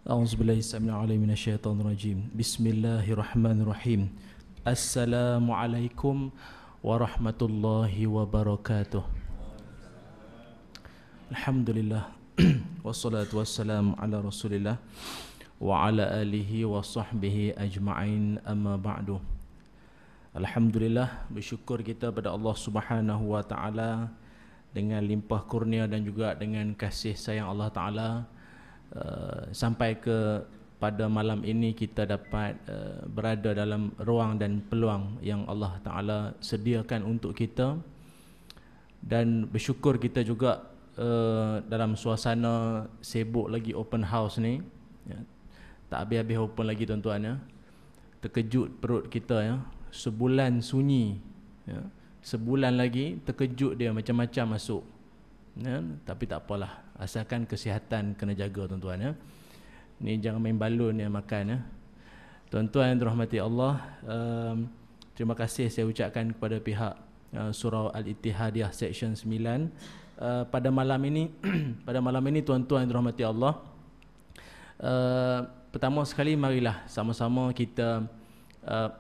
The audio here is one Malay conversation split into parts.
A'udzubillahi samil alim minasyaitonir rajim. Bismillahirrahmanirrahim. Assalamualaikum warahmatullahi wabarakatuh. Alhamdulillah. Wassalatu wassalamu ala Rasulillah wa ala alihi wa sahbihi ajma'in, amma ba'du. Alhamdulillah, bersyukur kita pada Allah Subhanahu wa taala dengan limpah kurnia dan juga dengan kasih sayang Allah taala. Sampai ke pada malam ini kita dapat berada dalam ruang dan peluang yang Allah Ta'ala sediakan untuk kita, dan bersyukur kita juga dalam suasana sibuk lagi open house ni ya, tak habis-habis open lagi tuan-tuan ya. Terkejut perut kita ya, sebulan sunyi ya, sebulan lagi terkejut dia macam-macam masuk ya, tapi tak apalah, asalkan kesihatan kena jaga tuan-tuan ya. Ni jangan main balon yang makan ya. Tuan-tuan yang dirahmati Allah, terima kasih saya ucapkan kepada pihak Surau Al-Ittihadiyah Section 9 pada malam ini. Pada malam ini tuan-tuan yang dirahmati Allah, pertama sekali marilah sama-sama kita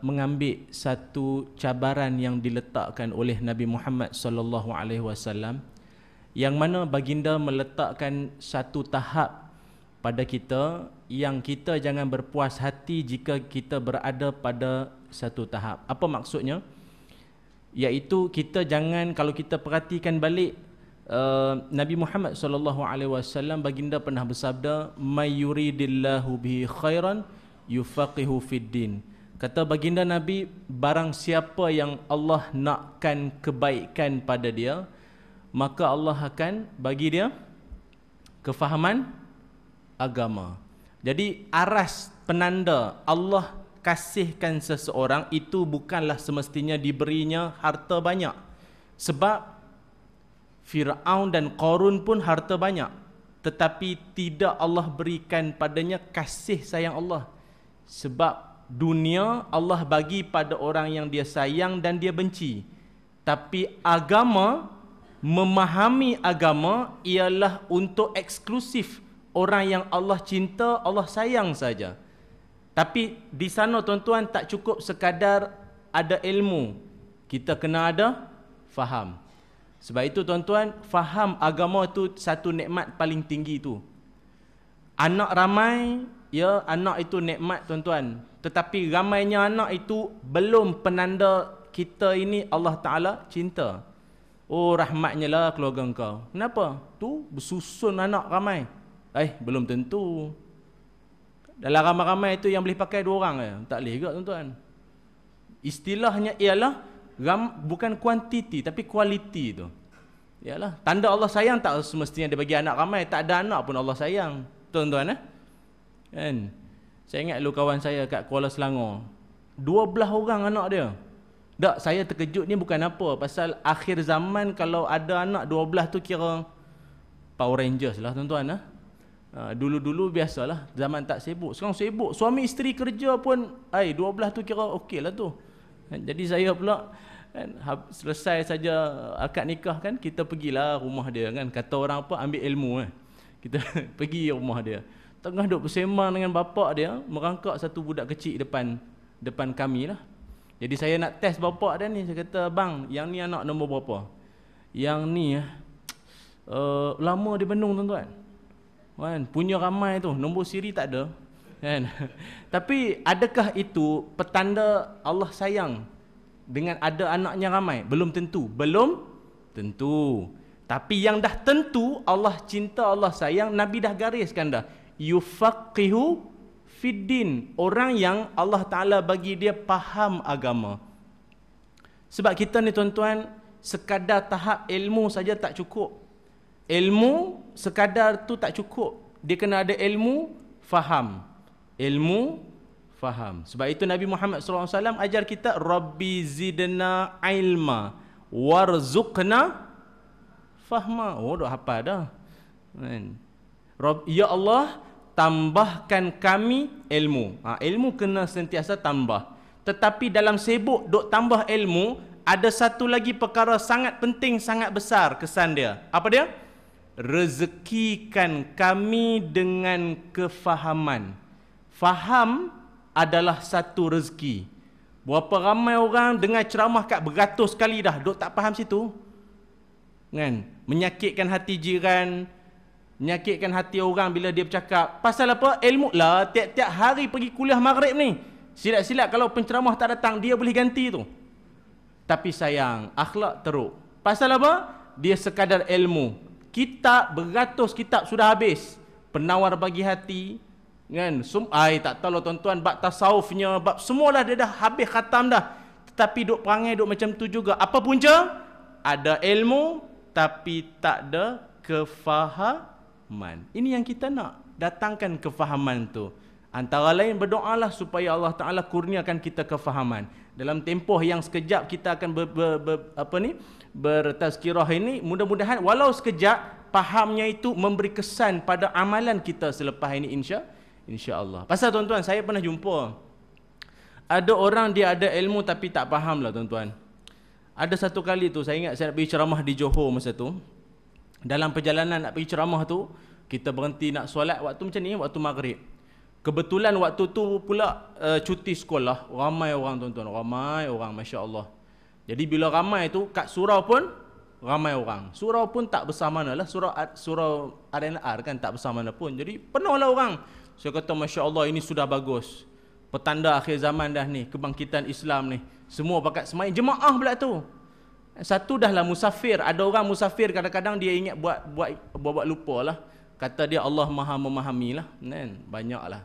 mengambil satu cabaran yang diletakkan oleh Nabi Muhammad sallallahu alaihi wasallam, yang mana baginda meletakkan satu tahap pada kita, yang kita jangan berpuas hati jika kita berada pada satu tahap. Apa maksudnya? Iaitu kita jangan, kalau kita perhatikan balik, Nabi Muhammad sallallahu alaihi wasallam baginda pernah bersabda, may yuridillahu bihi khairan yufaqihu fid din. Kata baginda Nabi, barang siapa yang Allah nakkan kebaikan pada dia, maka Allah akan bagi dia kefahaman agama. Jadi aras penanda Allah kasihkan seseorang itu bukanlah semestinya diberinya harta banyak. Sebab Fir'aun dan Qarun pun harta banyak, tetapi tidak Allah berikan padanya kasih sayang Allah. Sebab dunia Allah bagi pada orang yang dia sayang dan dia benci. Tapi agama, memahami agama ialah untuk eksklusif orang yang Allah cinta, Allah sayang saja. Tapi di sana tuan-tuan tak cukup sekadar ada ilmu, kita kena ada faham. Sebab itu tuan-tuan, faham agama tu satu nikmat paling tinggi tu. Anak ramai, ya, anak itu nikmat tuan-tuan. Tetapi ramainya anak itu belum penanda kita ini Allah Ta'ala cinta. Oh, rahmatnya lah keluarga engkau. Kenapa? Tu bersusun anak ramai. Belum tentu. Dalam ramai-ramai itu yang boleh pakai 2 orang je. Tak boleh juga tuan-tuan. Istilahnya ialah bukan kuantiti tapi kualiti tu. Ialah tanda Allah sayang, tak semestinya dia bagi anak ramai. Tak ada anak pun Allah sayang. Tuan-tuan kan? Saya ingat dulu kawan saya kat Kuala Selangor, 12 orang anak dia. Tak, saya terkejut ni bukan apa, pasal akhir zaman kalau ada anak 12 tu kira Power Rangers lah tuan-tuan. Dulu-dulu biasalah, zaman tak sibuk. Sekarang sibuk, suami isteri kerja pun 12 tu kira okey lah tu. Jadi saya pula selesai saja akad nikah kan, kita pergilah rumah dia kan. Kata orang apa, ambil ilmu kita pergi rumah dia. Tengah duk bersembang dengan bapak dia, merangkak satu budak kecil depan kami lah. Jadi saya nak test bapak dia ni. Saya kata, bang, yang ni anak nombor berapa? Yang ni lama di Bandung tuan-tuan kan? Punya ramai tu, nombor siri tak ada kan? Tapi adakah itu petanda Allah sayang dengan ada anaknya ramai? Belum tentu. Belum tentu. Tapi yang dah tentu Allah cinta, Allah sayang, Nabi dah gariskan dah, yufaqihu fiddin, orang yang Allah Ta'ala bagi dia faham agama. Sebab kita ni tuan-tuan, sekadar tahap ilmu saja tak cukup. Ilmu sekadar tu tak cukup, dia kena ada ilmu faham. Ilmu faham. Sebab itu Nabi Muhammad SAW ajar kita, Rabbi zidna ilma warzuqna fahma. Oh, dah hafal dah. Ya Allah, tambahkan kami ilmu. Ilmu kena sentiasa tambah. Tetapi dalam sibuk duk tambah ilmu, ada satu lagi perkara sangat penting, sangat besar kesan dia. Apa dia? rezekikan kami dengan kefahaman. Faham adalah satu rezeki. Berapa ramai orang dengar ceramah kat beratus kali dah, duk tak faham situ. Kan? Menyakitkan hati jiran, menyakitkan hati orang bila dia bercakap. Pasal apa? Ilmu lah. Tiap-tiap hari pergi kuliah maghrib ni. Silat-silat kalau penceramah tak datang, dia boleh ganti tu. Tapi sayang, akhlak teruk. Pasal apa? Dia sekadar ilmu. Kitab, beratus kitab sudah habis. Penawar bagi hati. Kan? Tak tahu lah tuan-tuan, bab tasawufnya, bab semualah dia dah habis khatam dah. Tetapi duk perangai duk macam tu juga. Apa punca? Ada ilmu tapi tak ada kefahaman. Ini yang kita nak, datangkan kefahaman tu. Antara lain berdoalah supaya Allah Taala kurniakan kita kefahaman. Dalam tempoh yang sekejap kita akan bertazkirah ini, mudah-mudahan walau sekejap fahamnya itu memberi kesan pada amalan kita selepas ini insya-Allah. Pasal tuan-tuan, saya pernah jumpa ada orang dia ada ilmu tapi tak faham lah tuan-tuan. Ada satu kali tu saya ingat saya nak pergi ceramah di Johor masa tu. Dalam perjalanan nak pergi ceramah tu, kita berhenti nak solat waktu macam ni, waktu maghrib. Kebetulan waktu tu pula cuti sekolah, ramai orang tuan-tuan, ramai orang, masya-Allah. Jadi bila ramai tu kat surau pun ramai orang. Surau pun tak besar manalah, surau RNR kan tak besar mana pun. Jadi penuhlah orang. Saya kata masya-Allah, ini sudah bagus. Petanda akhir zaman dah ni, kebangkitan Islam ni. Semua pakat semai jemaah pula tu. Satu dah lah musafir, ada orang musafir kadang-kadang dia ingat buat lupa lah. Kata dia Allah Maha memahami lah, kan? Banyaklah.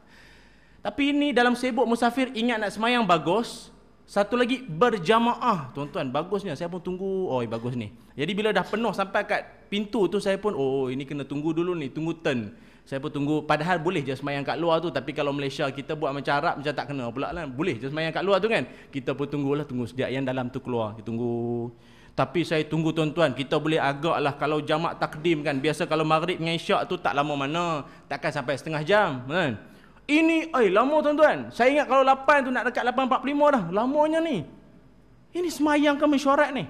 Tapi ini dalam sibuk musafir ingat nak semayang bagus. Satu lagi berjamaah, tuan-tuan, bagusnya. Saya pun tunggu, bagus ni. Jadi bila dah penuh sampai kat pintu tu, saya pun ini kena tunggu dulu ni, tunggu turn. Saya pun tunggu, padahal boleh je semayang kat luar tu. Tapi kalau Malaysia kita buat macam Arab, macam tak kena pula lah. Boleh je semayang kat luar tu kan. Kita pun tunggu sejak yang dalam tu keluar. Kita tunggu. Tapi saya tunggu tuan-tuan, kita boleh agak lah kalau jamak takdim kan. Biasa kalau maghrib dengan isyak tu tak lama mana. Takkan sampai setengah jam kan. Ini lama tuan-tuan. Saya ingat kalau 8 tu nak dekat 8.45 dah. Lamanya ni. Ini semayang ke mesyuarat ni?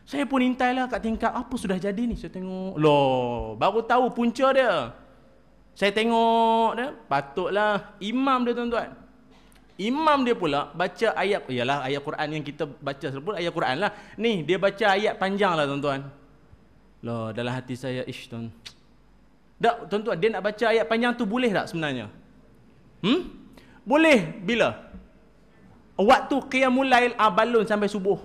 Saya pun intai lah kat tingkap. Apa sudah jadi ni? Saya tengok. Loh, baru tahu punca dia. Saya tengok dia. Patutlah imam dia tuan-tuan. Imam dia pula baca ayat. Yalah ayat Quran yang kita baca sebut ayat Quran lah. Ni dia baca ayat panjang lah tuan-tuan. Loh, dalam hati saya tuan. Tak tuan-tuan, dia nak baca ayat panjang tu boleh tak sebenarnya? Boleh bila? Waktu qiyamul lail balun sampai subuh.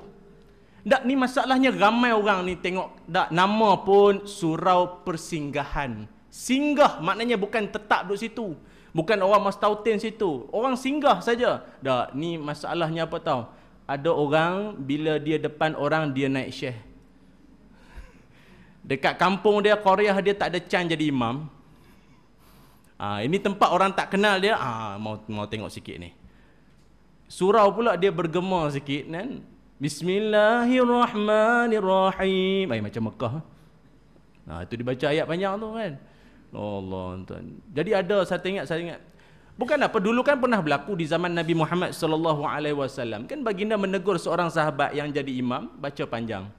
Tak, ni masalahnya ramai orang ni tengok. Tak, nama pun surau persinggahan. Singgah maknanya bukan tetap duduk situ. Bukan orang mastautin situ. Orang singgah saja. Tak, ni masalahnya apa tahu? Ada orang bila dia depan orang dia naik syekh. Dekat kampung dia, Korea dia tak ada can jadi imam. Ini tempat orang tak kenal dia. Mau tengok sikit ni. Surau pula dia bergema sikit kan. Bismillahirrahmanirrahim. Macam Mekah. Itu dibaca ayat panjang tu kan. Allah tuan. Jadi ada saya ingat. Bukan apa, dulu kan pernah berlaku di zaman Nabi Muhammad sallallahu alaihi wasallam. Kan baginda menegur seorang sahabat yang jadi imam baca panjang.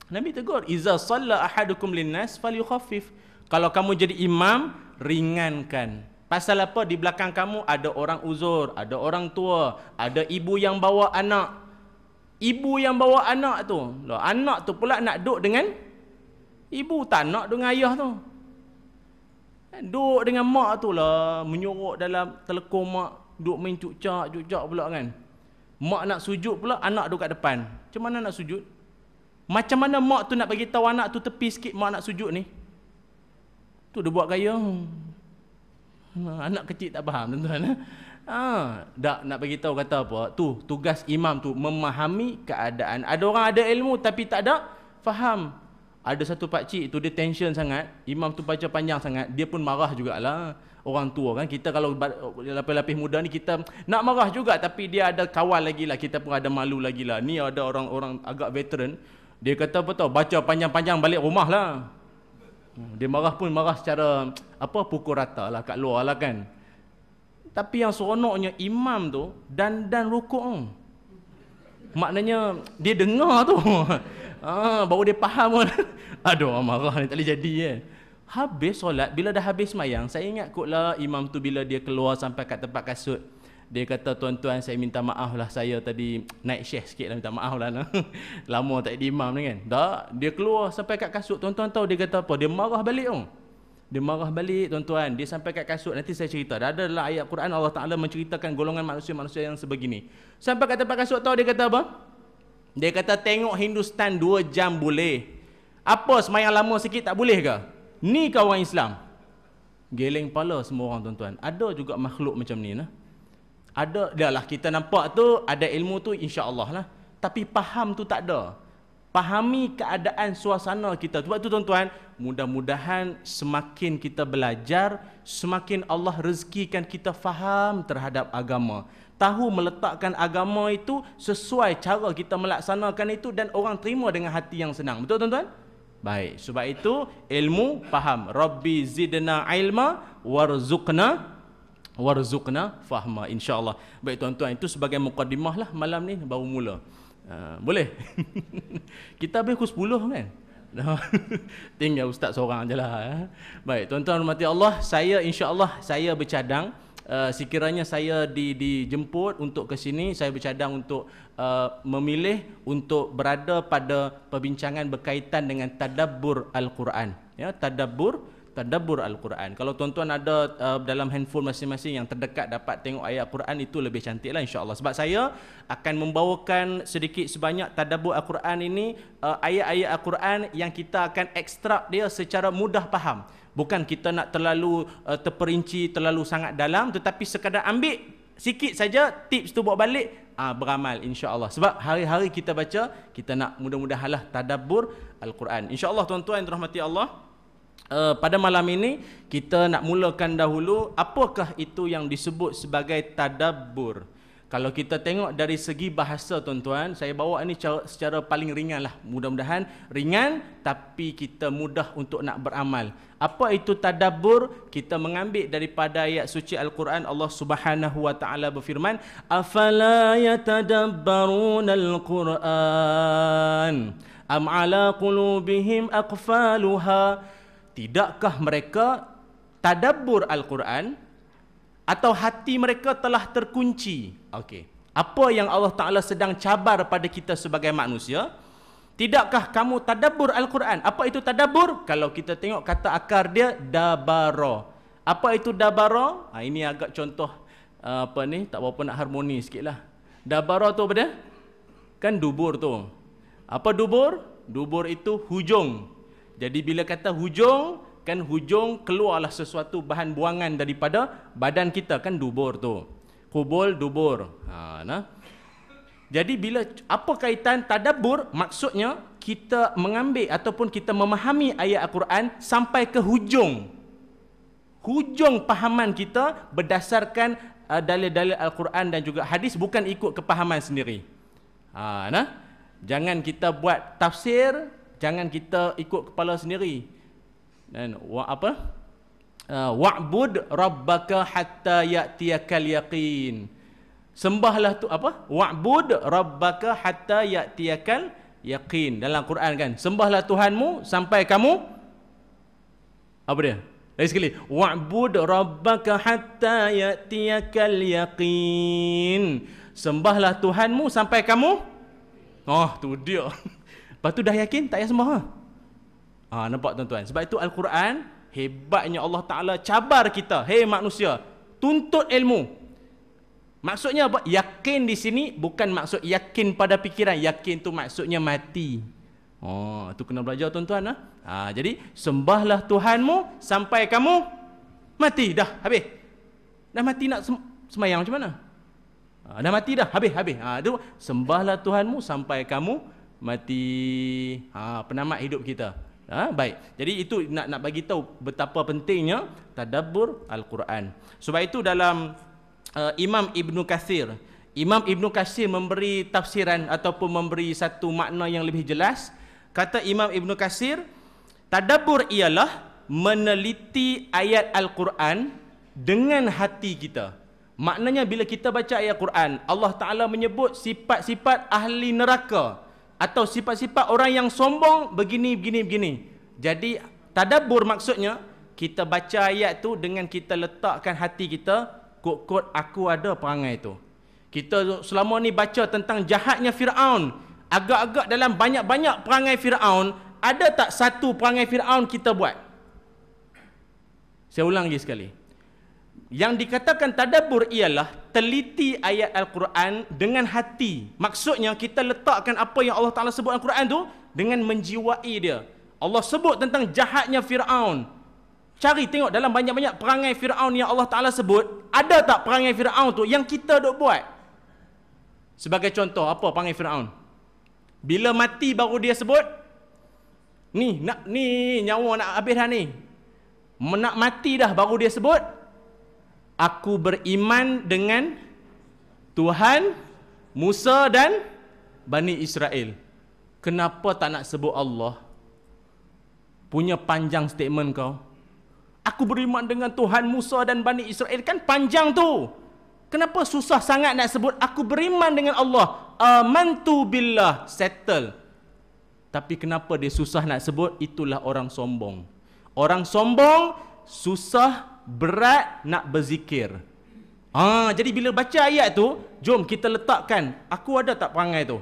Nabi tegur, "Iza shalla ahadukum linnas falyukhaffif." Kalau kamu jadi imam, ringankan. Pasal apa? Di belakang kamu ada orang uzur, ada orang tua, ada ibu yang bawa anak. Ibu yang bawa anak tu, anak tu pula nak duduk dengan ibu, tak nak dengan ayah tu. Duduk dengan mak tu lah, menyorok dalam telekung mak, duduk main cucak pula kan. Mak nak sujud pula, anak duduk kat depan. Macam mana nak sujud? Macam mana mak tu nak bagi tahu anak tu tepi sikit mak nak sujud ni? Tu dia buat gaya. Anak kecil tak faham tuan-tuan. Tak nak bagi tahu kata apa? Tu tugas imam tu memahami keadaan. Ada orang ada ilmu tapi tak ada faham. Ada satu pakcik tu dia tension sangat, imam tu baca panjang sangat, dia pun marah jugalah. Orang tua kan, kita kalau lapis-lapis muda ni kita nak marah juga, tapi dia ada kawal lagi lah, kita pun ada malu lagi lah. Ni ada orang-orang agak veteran. Dia kata apa tahu, baca panjang-panjang balik rumah lah. Dia marah pun marah secara pukul rata lah kat luar lah kan. Tapi yang seronoknya imam tu dan rukuk. Maknanya dia dengar tu. Baru dia faham pun. Aduh, marah ni tak boleh jadi Habis solat, bila dah habis semayang, saya ingat kotlah imam tu bila dia keluar sampai kat tempat kasut, dia kata, tuan-tuan saya minta maaf lah, saya tadi naik syekh sikit lah, minta maaf lah. Lama tak jadi imam ni kan. Dia keluar sampai kat kasut, tuan-tuan tahu dia kata apa? Dia marah balik Dia marah balik tuan-tuan. Dia sampai kat kasut, nanti saya cerita. Dah ada dalam ayat Quran Allah Ta'ala menceritakan golongan manusia-manusia yang sebegini. Sampai kat tempat kasut, tahu dia kata apa? Dia kata tengok Hindustan 2 jam boleh. Apa semayang lama sikit tak boleh ke? Ni kau orang Islam. Geleng kepala semua orang tuan-tuan. Ada juga makhluk macam ni lah. Ada, dah lah kita nampak tu, ada ilmu tu insya-Allah lah. Tapi faham tu tak ada. Pahami keadaan suasana kita. Sebab tu tuan-tuan, mudah-mudahan semakin kita belajar, semakin Allah rezekikan kita faham terhadap agama. Tahu meletakkan agama itu sesuai cara kita melaksanakan itu dan orang terima dengan hati yang senang. Betul tuan-tuan? Baik, sebab itu ilmu faham. Rabbi zidna ilma warzuqna fahma, insya-Allah. Baik tuan-tuan, itu sebagai mukadimah lah malam ni, baru mula. Boleh? Kita habis pukul 10 kan? Tinggal ustaz seorang je lah. Baik, tuan-tuan hormati Allah, saya insya-Allah saya bercadang, sekiranya saya dijemput untuk ke sini, saya bercadang untuk memilih untuk berada pada perbincangan berkaitan dengan tadabbur Al-Quran. Ya, tadabbur Al-Quran. Kalau tuan-tuan ada dalam handphone masing-masing yang terdekat dapat tengok ayat Al-Quran, itu lebih cantik lah insya-Allah. Sebab saya akan membawakan sedikit sebanyak tadabbur Al-Quran ini, ayat-ayat Al-Quran yang kita akan ekstrak dia secara mudah faham. Bukan kita nak terlalu terperinci, terlalu sangat dalam, tetapi sekadar ambil sikit saja tips tu bawa balik, beramal insya-Allah. Sebab hari-hari kita baca, kita nak mudah-mudahanlah tadabbur Al-Quran. Insya-Allah tuan-tuan yang dirahmati Allah, pada malam ini kita nak mulakan dahulu apakah itu yang disebut sebagai tadabbur. Kalau kita tengok dari segi bahasa tuan-tuan, saya bawa ini secara paling ringan lah. Mudah-mudahan ringan tapi kita mudah untuk nak beramal. Apa itu tadabbur? Kita mengambil daripada ayat suci Al-Quran. Allah Subhanahu wa taala berfirman, "Afala yatadabbaruna al-Quran am ala qulubihim aqfaluha?" Tidakkah mereka tadabbur Al-Quran atau hati mereka telah terkunci? Okey. Apa yang Allah Ta'ala sedang cabar pada kita sebagai manusia? Tidakkah kamu tadabbur Al-Quran? Apa itu tadabbur? Kalau kita tengok kata akar dia, dabara. Apa itu dabara? Ini agak contoh tak berapa nak harmoni sikit lah. Dabara tu apa dia? Kan dubur tu. Apa dubur? Dubur itu hujung. Jadi bila kata hujung, kan hujung keluarlah sesuatu bahan buangan daripada badan kita, kan dubur tu. Kubul, dubur. Jadi bila apa kaitan tadabbur? Maksudnya kita mengambil ataupun kita memahami ayat Al-Quran sampai ke hujung. Hujung pahaman kita berdasarkan dalil-dalil Al-Quran dan juga hadis, bukan ikut kepahaman sendiri. Jangan kita buat tafsir, jangan kita ikut kepala sendiri. Dan wa'bud rabbaka hatta ya'tiyakal yaqin. Sembahlah tu apa? Wa'bud rabbaka hatta ya'tiyakal yaqin. Dalam Quran kan, sembahlah Tuhanmu sampai kamu apa dia? Lagi sekali, wa'bud rabbaka hatta ya'tiyakal yaqin. Sembahlah Tuhanmu sampai kamu, tu dia. Lepas tu dah yakin, tak payah sembah. Nampak tuan-tuan? Sebab itu Al-Quran, hebatnya Allah Ta'ala cabar kita. Hei manusia, tuntut ilmu. Maksudnya apa? Yakin di sini bukan maksud yakin pada fikiran. Yakin tu maksudnya mati. Tu kena belajar tuan-tuan. Jadi, sembahlah Tuhanmu sampai kamu mati. Dah, habis. Dah mati nak semayang macam mana? Dah mati dah, habis. Itu, sembahlah Tuhanmu sampai kamu mati. Penamat hidup kita. Baik. Jadi itu nak bagi tahu betapa pentingnya tadabbur Al-Quran. Sebab itu dalam Imam Ibn Kathir memberi tafsiran ataupun memberi satu makna yang lebih jelas. Kata Imam Ibn Kathir, tadabbur ialah meneliti ayat Al-Quran dengan hati kita. Maknanya bila kita baca ayat Quran, Allah Ta'ala menyebut sifat-sifat ahli neraka. atau sifat-sifat orang yang sombong begini begini begini. Jadi tadabbur maksudnya kita baca ayat tu dengan kita letakkan hati kita, kod-kod aku ada perangai tu. Kita selama ni baca tentang jahatnya Firaun, agak-agak dalam banyak-banyak perangai Firaun, ada tak satu perangai Firaun kita buat? Saya ulang lagi sekali. Yang dikatakan tadabbur ialah teliti ayat Al-Quran dengan hati. Maksudnya kita letakkan apa yang Allah Ta'ala sebut Al-Quran tu dengan menjiwai dia. Allah sebut tentang jahatnya Firaun. Cari tengok dalam banyak-banyak perangai Firaun yang Allah Ta'ala sebut, ada tak perangai Firaun tu yang kita duk buat? Sebagai contoh, apa perangai Firaun? Bila mati baru dia sebut, ni nyawa nak habis dah ni. Nak mati dah baru dia sebut, aku beriman dengan Tuhan Musa dan Bani Israel. Kenapa tak nak sebut Allah? Punya panjang statement kau. Aku beriman dengan Tuhan Musa dan Bani Israel, kan panjang tu. Kenapa susah sangat nak sebut aku beriman dengan Allah? Amantu billah, settle. Tapi kenapa dia susah nak sebut? Itulah orang sombong. Orang sombong susah, berat nak berzikir. Jadi bila baca ayat tu, jom kita letakkan, aku ada tak perangai tu?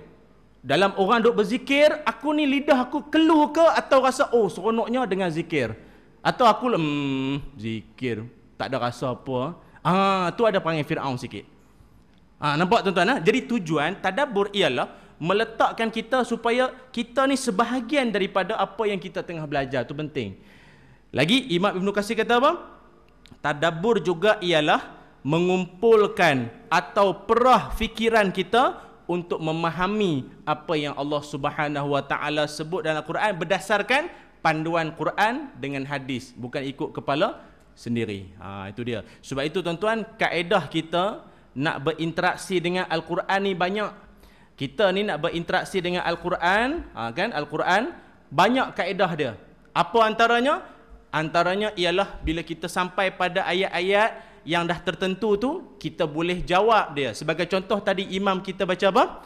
Dalam orang duk berzikir, aku ni lidah aku keluh ke atau rasa seronoknya dengan zikir? Atau aku zikir tak ada rasa apa. Tu ada perangai Firaun sikit. Nampak tuan-tuan? Jadi tujuan tadabbur ialah meletakkan kita supaya kita ni sebahagian daripada apa yang kita tengah belajar. Itu penting. Lagi Imam Ibn Katsir kata apa? Tadabbur juga ialah mengumpulkan atau perah fikiran kita untuk memahami apa yang Allah Subhanahu Wa Taala sebut dalam Al-Quran berdasarkan panduan Quran dengan hadis, bukan ikut kepala sendiri. Itu dia. Sebab itu tuan-tuan, kaedah kita nak berinteraksi dengan Al-Quran ni banyak. Kita ni nak berinteraksi dengan Al-Quran, kan? Al-Quran banyak kaedah dia. Apa antaranya? Antaranya ialah bila kita sampai pada ayat-ayat yang dah tertentu tu, kita boleh jawab dia. Sebagai contoh tadi imam kita baca apa?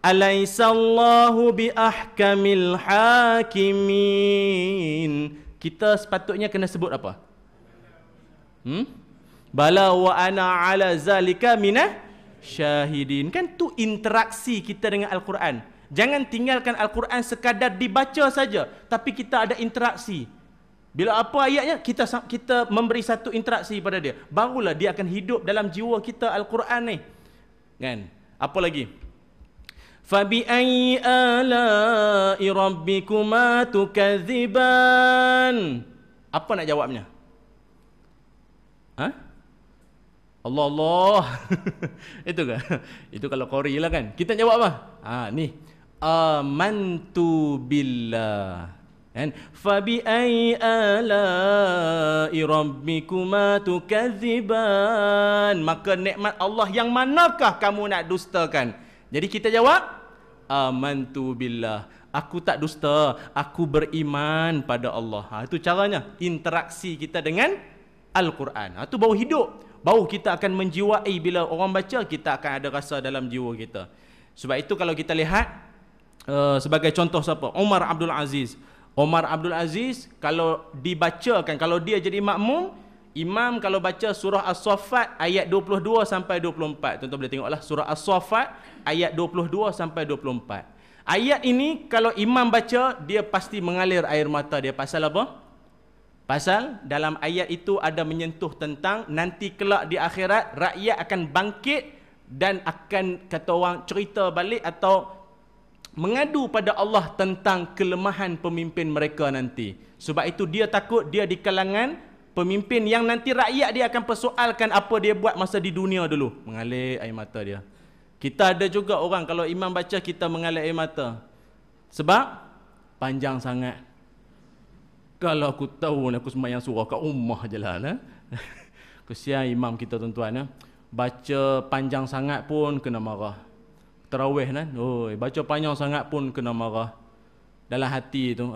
Alaisallahu bi ahkamil hakimin. Kita sepatutnya kena sebut apa? Bala wa ana ala zalika minah syahidin. Kan tu interaksi kita dengan Al-Quran. Jangan tinggalkan Al-Quran sekadar dibaca saja, tapi kita ada interaksi. Bila apa ayatnya, kita memberi satu interaksi pada dia, barulah dia akan hidup dalam jiwa kita Al-Quran ni. Kan? Apa lagi? Fabi ayyi ala'i rabbikuma tukadziban. Apa nak jawabnya? Allah. Itu kan? Itu kalau qori lah kan. Kita jawab apa? Ni. Amantu billah. Kan? Fabi ayyi ala'i rabbikuma tukadziban. Maka nikmat Allah yang manakah kamu nak dustakan? Jadi kita jawab amantu billah. Aku tak dusta, aku beriman pada Allah. Itu caranya interaksi kita dengan Al-Quran. Itu baru hidup. Baru kita akan menjiwai, bila orang baca, kita akan ada rasa dalam jiwa kita. Sebab itu kalau kita lihat sebagai contoh siapa? Umar Abdul Aziz. Umar Abdul Aziz kalau dibacakan, kalau dia jadi makmum, imam kalau baca surah As-Saffat ayat 22 sampai 24. Tuan-tuan boleh tengoklah surah As-Saffat ayat 22 sampai 24. Ayat ini kalau imam baca, dia pasti mengalir air mata dia. Pasal apa? Pasal dalam ayat itu ada menyentuh tentang nanti kelak di akhirat rakyat akan bangkit dan akan, kata orang, cerita balik atau mengadu pada Allah tentang kelemahan pemimpin mereka nanti. Sebab itu dia takut dia di kalangan pemimpin yang nanti rakyat dia akan persoalkan apa dia buat masa di dunia dulu. Mengalir air mata dia. Kita ada juga orang kalau imam baca kita mengalir air mata. Sebab panjang sangat. Kalau aku tahu aku sembahyang surah kat rumah je lah. Kesian imam kita tuan-tuan. Baca panjang sangat pun kena marah. Tarawih kan, baca panjang sangat pun kena marah. Dalam hati tu,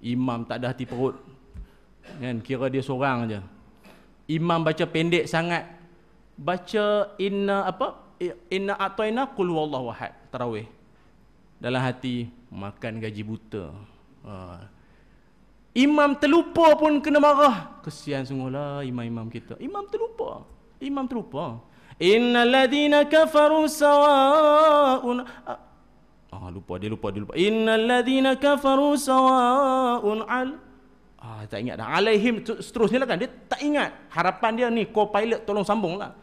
imam tak ada hati perut. Kan, kira dia seorang aja. Imam baca pendek sangat. Baca inna a'taina qul huwallahu ahad tarawih. dalam hati makan gaji buta. Imam terlupa pun kena marah. Kesian sungguhlah imam-imam kita. Imam terlupa. Innal ladzina kafaru sawa'un dia lupa. Innal ladzina kafaru sawa'un tak ingat dah. Alaihim seterusnya lah kan. Dia tak ingat. Harapan dia ni co-pilot tolong sambunglah.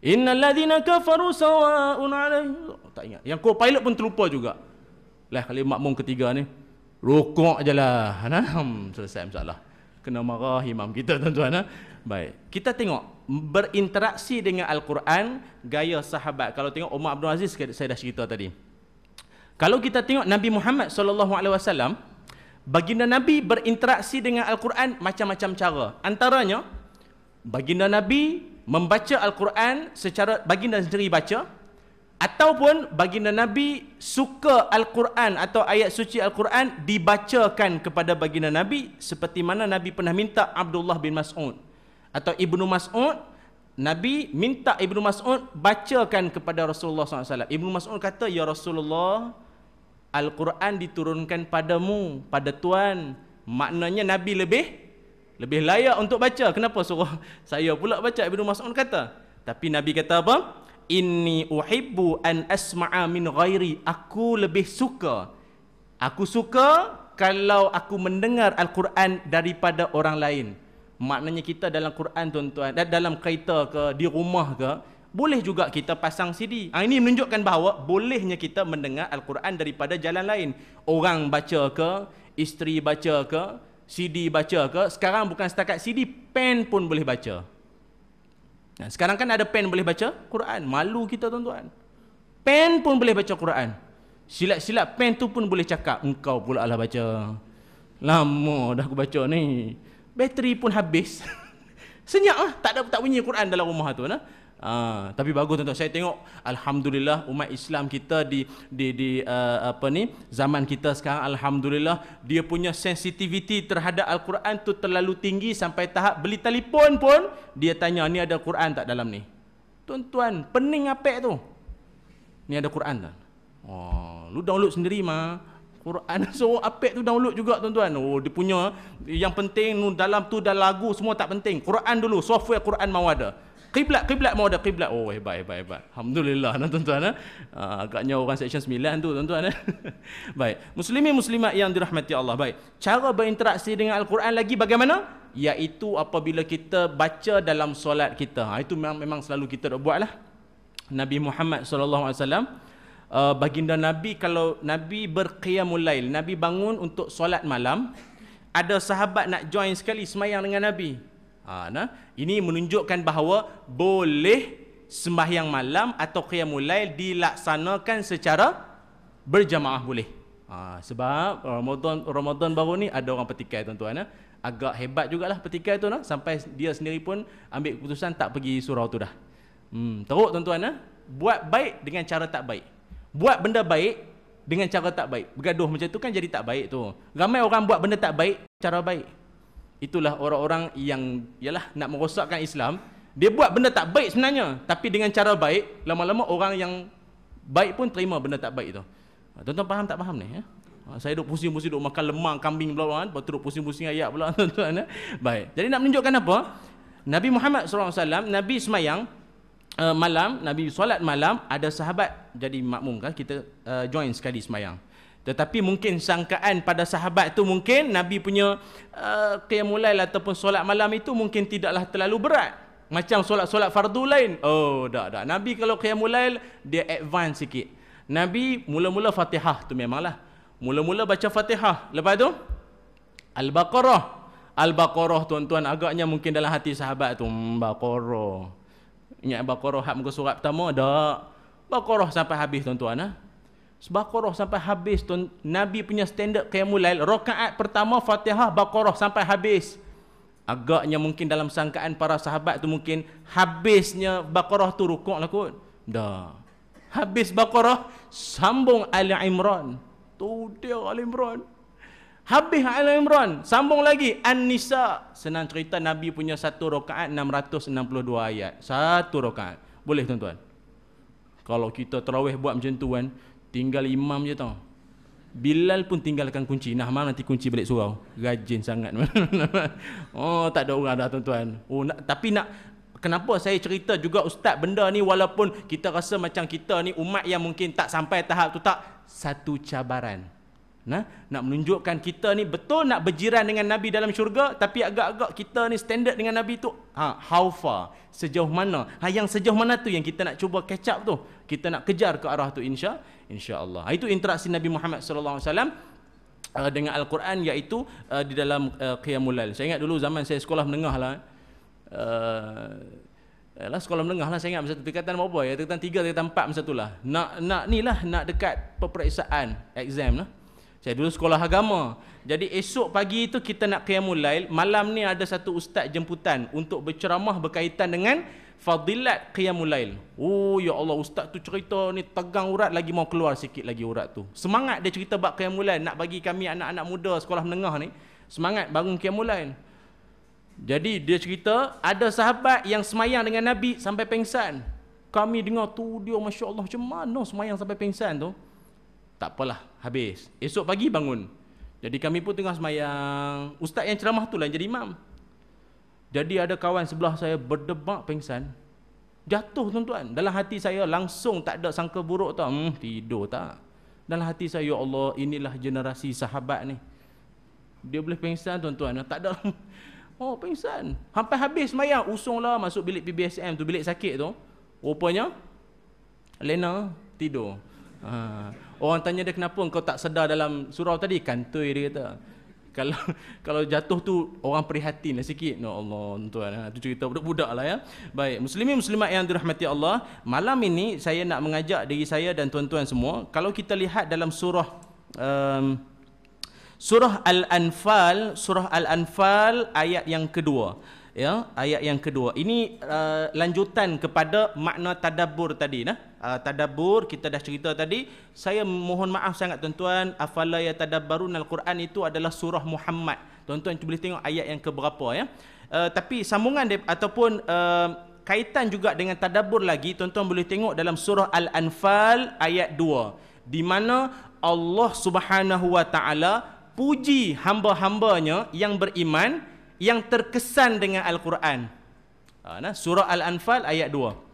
Innal ladzina kafaru sawa'un alaihim. Tak ingat. Yang co-pilot pun terlupa juga. Lah kali makmum ketiga ni rukuk je lah. Selesai masalah. Kena marah imam kita tuan-tuan. Baik. Kita tengok berinteraksi dengan Al-Quran gaya sahabat. Kalau tengok Umar Abdul Aziz saya dah cerita tadi. Kalau kita tengok Nabi Muhammad SAW, baginda Nabi berinteraksi dengan Al-Quran macam-macam cara. Antaranya baginda Nabi membaca Al-Quran secara baginda sendiri baca, ataupun baginda Nabi suka Al-Quran atau ayat suci Al-Quran dibacakan kepada baginda Nabi, seperti mana Nabi pernah minta Abdullah bin Mas'ud atau Ibnu Mas'ud. Nabi minta Ibnu Mas'ud bacakan kepada Rasulullah SAW. Ibnu Mas'ud kata, ya Rasulullah, Al-Quran diturunkan padamu, pada Tuhan. Maknanya Nabi lebih layak untuk baca. Kenapa suruh saya pula baca? Ibnu Mas'ud kata. Tapi Nabi kata apa? Inni uhibbu an asma'a min ghairi. Aku suka kalau aku mendengar Al-Quran daripada orang lain. Maknanya kita dalam Quran tuan-tuan, dalam kereta ke, di rumah ke, boleh juga kita pasang CD. Ini menunjukkan bahawa bolehnya kita mendengar Al-Quran daripada jalan lain. Orang baca ke, isteri baca ke, CD baca ke. Sekarang bukan setakat CD, pen pun boleh baca. Nah, sekarang kan ada pen boleh baca Quran. Malu kita tuan-tuan. Pen pun boleh baca Quran. Silap-silap pen tu pun boleh cakap, engkau pula lah baca. Lama dah aku baca ni. Bateri pun habis. Senyap lah. Tak bunyi Quran dalam rumah tu. Tapi bagus tuan-tuan. Saya tengok alhamdulillah umat Islam kita di zaman kita sekarang, alhamdulillah dia punya sensitivity terhadap Al-Quran tu terlalu tinggi sampai tahap beli telefon pun dia tanya, ni ada Quran tak dalam ni? Tuan-tuan, pening apek tu. Ni ada Quran tak? Lu download sendiri mah. Quran so apek tu download juga tuan-tuan. Dia punya yang penting dalam tu dah lagu semua tak penting. Quran dulu, software Quran mau ada. Kiblat mau ada kiblat. Hebat. Alhamdulillah tuan-tuan. Agaknya orang section 9 tu tuan-tuan. Baik, muslimin muslimat yang dirahmati Allah. Baik, cara berinteraksi dengan Al-Quran lagi bagaimana? Iaitu apabila kita baca dalam solat kita. Itu memang selalu kita buatlah. Nabi Muhammad SAW, baginda Nabi, kalau Nabi berqiyamul lail, Nabi bangun untuk solat malam, ada sahabat nak join sekali semayang dengan Nabi. Ini menunjukkan bahawa boleh sembahyang malam atau qiyamul lail dilaksanakan secara berjamaah boleh. Sebab Ramadan baru ni ada orang petikai tuan-tuan. Agak hebat jugalah petikai tu, sampai dia sendiri pun ambil keputusan tak pergi surau tu dah. Teruk tuan-tuan. Buat baik dengan cara tak baik. Buat benda baik dengan cara tak baik. Bergaduh macam tu kan jadi tak baik tu. Ramai orang buat benda tak baik cara baik. Itulah orang-orang yang nak merosakkan Islam. Dia buat benda tak baik sebenarnya, tapi dengan cara baik, lama-lama orang yang baik pun terima benda tak baik tu. Tuan-tuan faham tak faham ni? Saya duduk pusing-pusing, duduk makan lemang kambing pula, lepas tu duduk pusing-pusing ayat pula tuan-tuan. Baik, jadi nak menunjukkan apa? Nabi Muhammad SAW, Nabi semayang malam, Nabi solat malam, ada sahabat jadi makmum kan, kita join sekali semayang. Tetapi mungkin sangkaan pada sahabat tu mungkin Nabi punya qiyamul lail ataupun solat malam itu mungkin tidaklah terlalu berat macam solat-solat fardu lain. Tak. Nabi kalau qiyamul lail dia advance sikit. Nabi mula-mula Fatihah tu memanglah. Mula-mula baca Fatihah. Lepas tu Al-Baqarah tuan-tuan, agaknya mungkin dalam hati sahabat tu Baqarah. Ingat Baqarah hak muka surat pertama? Tak. Baqarah sampai habis tuan-tuan. Baqarah sampai habis tuan. Nabi punya standard qiyamul lail, rakaat pertama Fatihah Baqarah sampai habis. Agaknya mungkin dalam sangkaan para sahabat tu mungkin habisnya Baqarah tu rukuk lah kot. Dah. Habis Baqarah sambung Ali Imran. Tu dia Ali Imran. Habis Ali Imran sambung lagi An-Nisa. Senang cerita Nabi punya satu rakaat 662 ayat. Satu rakaat. Boleh tuan-tuan. Kalau kita tarawih buat macam tu kan, tinggal imam je tau. Bilal pun tinggalkan kunci. Nah, mana nanti kunci balik surau. Rajin sangat. Oh, tak ada orang dah tuan-tuan. Oh, tapi kenapa saya cerita juga ustaz benda ni, walaupun kita rasa macam kita ni umat yang mungkin tak sampai tahap tu, tak, satu cabaran. Nak menunjukkan kita ni betul nak berjiran dengan Nabi dalam syurga, tapi agak-agak kita ni standard dengan Nabi tu how far, sejauh mana. Yang sejauh mana tu yang kita nak cuba catch up tu. Kita nak kejar ke arah tu insya-Allah. Itu interaksi Nabi Muhammad sallallahu alaihi wasallam dengan Al-Quran, iaitu di dalam Qiyamul Lail. Saya ingat dulu zaman saya sekolah menengah lah. Sekolah menengah lah, saya ingat masa tu tingkatan berapa ya, tingkatan 3, tingkatan 4 masa tu lah. Nak dekat peperiksaan exam lah. Saya dulu sekolah agama. Jadi esok pagi tu kita nak Qiyamul Lail, malam ni ada satu ustaz jemputan untuk berceramah berkaitan dengan fadilat Qiyamul Lail. Oh ya Allah, ustaz tu cerita ni tegang urat, lagi mau keluar sikit lagi urat tu. Semangat dia cerita bab Qiyamul Lail, nak bagi kami anak-anak muda sekolah menengah ni semangat bangun Qiyamul Lail. Jadi dia cerita ada sahabat yang semayang dengan Nabi sampai pengsan. Kami dengar tu dia, Masya Allah, macam mana semayang sampai pengsan tu. Tak apalah, habis. Esok pagi bangun. Jadi kami pun tengah semayang. Ustaz yang ceramah tu lah yang jadi imam. Jadi ada kawan sebelah saya berdebak pengsan. Jatuh tuan-tuan. Dalam hati saya langsung tak ada sangka buruk tau. Tidur tak. Dalam hati saya, ya Allah, inilah generasi sahabat ni. Dia boleh pengsan tuan-tuan. Tak ada. Oh, pengsan. Sampai habis semayang. Usunglah masuk bilik PBSM tu, bilik sakit tu. Rupanya Lena tidur. Orang tanya dia, kenapa engkau tak sedar dalam surau tadi? Kantoi dia kata. Kalau jatuh tu orang prihatin lah sikit. No Allah tuan, itu cerita budak-budak lah ya. Baik, muslimin muslimat yang dirahmati Allah, malam ini saya nak mengajak diri saya dan tuan-tuan semua, kalau kita lihat dalam surah Al-Anfal ayat yang kedua. Ya, ayat yang kedua. Ini lanjutan kepada makna tadabbur tadi nah. Tadabbur kita dah cerita tadi. Saya mohon maaf sangat tuan-tuan, afala yatadabbarun al-Quran itu adalah surah Muhammad. Tuan-tuan boleh tengok ayat yang keberapa ya. Tapi sambungan ataupun kaitan juga dengan tadabbur lagi, tuan-tuan boleh tengok dalam surah Al-Anfal ayat 2, di mana Allah Subhanahu wa taala puji hamba-hambanya yang beriman yang terkesan dengan Al-Quran. Surah Al-Anfal ayat 2.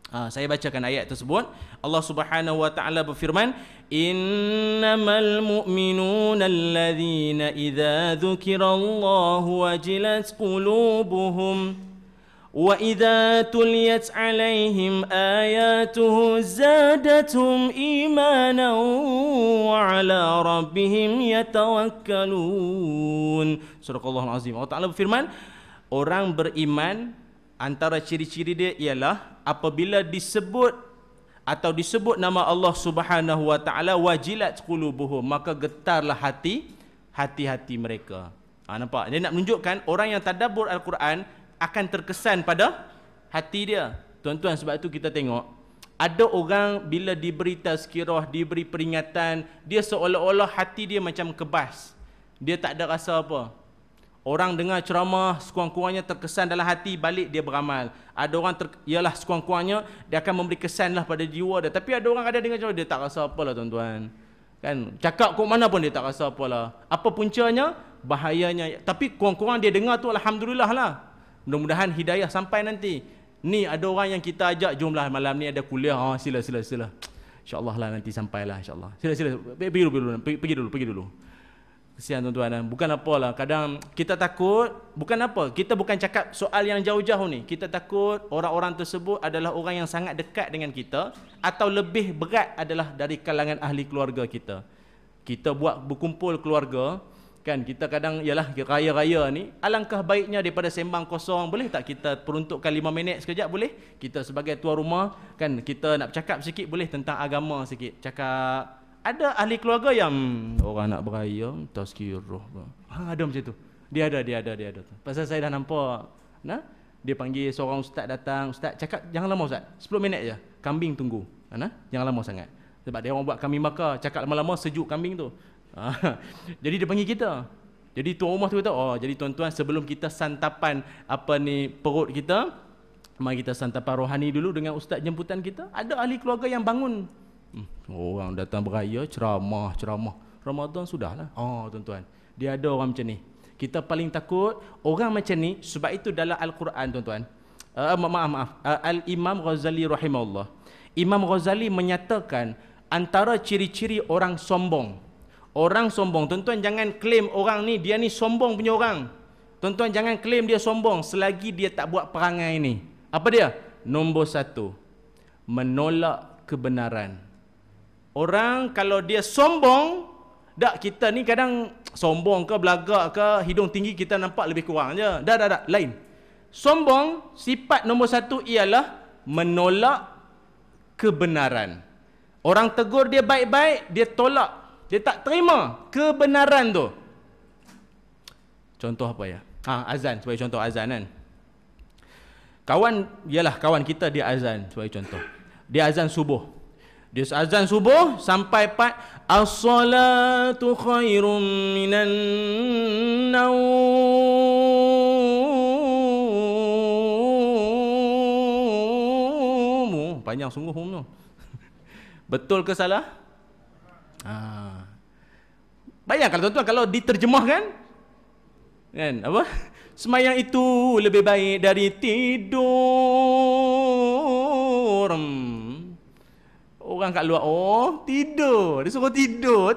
Saya bacakan ayat tersebut. Allah Subhanahu wa taala berfirman, "Innamal mu'minuna alladzina idza dzukirallahu wajilat qulubuhum wa idza tuliyat 'alaihim ayatuhu zadatuhum imanan wa 'ala rabbihim yatawakkalun." Surahul Azim. Allah Taala berfirman, orang beriman antara ciri-ciri dia ialah apabila disebut nama Allah Subhanahu wa taala, wajilat qulubuhum, maka getarlah hati mereka. Nampak? Dia nak menunjukkan orang yang tadabbur Al-Quran akan terkesan pada hati dia. Tuan-tuan, sebab itu kita tengok ada orang bila diberi tazkirah, diberi peringatan, dia seolah-olah hati dia macam kebas. Dia tak ada rasa apa. Orang dengar ceramah, sekurang-kurangnya terkesan dalam hati, balik dia beramal. Ada orang ialah sekurang-kurangnya dia akan memberi kesan lah pada jiwa dia. Tapi ada orang ada dengar ceramah, dia tak rasa apalah tuan-tuan. Kan, cakap kok mana pun dia tak rasa apalah. Apa puncanya? Bahayanya. Tapi kurang-kurang dia dengar tu alhamdulillah lah. Mudah-mudahan hidayah sampai nanti. Ni ada orang yang kita ajak, jomlah malam ni ada kuliah. Sila. InsyaAllah lah nanti sampailah insyaAllah. Sila. Pergi dulu. Kesian tuan-tuan. Bukan apalah, kadang kita takut, kita bukan cakap soal yang jauh-jauh ni. Kita takut orang-orang tersebut adalah orang yang sangat dekat dengan kita, atau lebih berat adalah dari kalangan ahli keluarga kita. Kita buat berkumpul keluarga, kan, kita kadang ialah raya-raya ni, alangkah baiknya daripada sembang kosong, boleh tak kita peruntukkan 5 minit sekejap, boleh? Kita sebagai tuan rumah, kan, kita nak bercakap sikit, boleh tentang agama sikit, cakap. Ada ahli keluarga yang orang nak beraya tazkirah. Ada macam tu. Dia ada. Pasal saya dah nampak. Dia panggil seorang ustaz datang, ustaz cakap jangan lama ustaz. 10 minit je. Kambing tunggu. Jangan lama sangat. Sebab dia orang buat kambing bakar, cakap lama-lama sejuk kambing tu. Jadi dia panggil kita. Jadi tuan rumah tu kata, jadi tuan-tuan, sebelum kita santapan perut kita, mari kita santapan rohani dulu dengan ustaz jemputan kita. Ada ahli keluarga yang bangun. Orang datang beraya, ceramah. Ramadan sudahlah. Oh, tuan-tuan. Dia ada orang macam ni. Kita paling takut orang macam ni. Sebab itu dalam Al-Quran, tuan-tuan. Al-Imam Ghazali rahimahullah. Imam Ghazali menyatakan antara ciri-ciri orang sombong. Orang sombong. Tuan-tuan jangan claim orang ni, dia ni sombong punya orang. Tuan-tuan jangan claim dia sombong selagi dia tak buat perangai ni. Apa dia? Nombor satu, menolak kebenaran. Orang kalau dia sombong, dak kita ni kadang sombong ke belagak ke hidung tinggi kita nampak lebih kurang je. Dah, lain. Sombong, sifat nombor satu ialah menolak kebenaran. Orang tegur dia baik-baik, dia tolak. Dia tak terima kebenaran tu. Contoh apa ya? Azan, sebagai contoh azan kan. Kawan kita dia azan sebagai contoh. Dia azan subuh. Dia azan subuh sampai as-salatu khairum minan naum. Panjang sungguh tu. Betul ke salah? Bayangkan tuan-tuan kalau diterjemahkan kan apa? Semayang itu lebih baik dari tidur. Orang kat luar, tidur. Dia suruh tidur.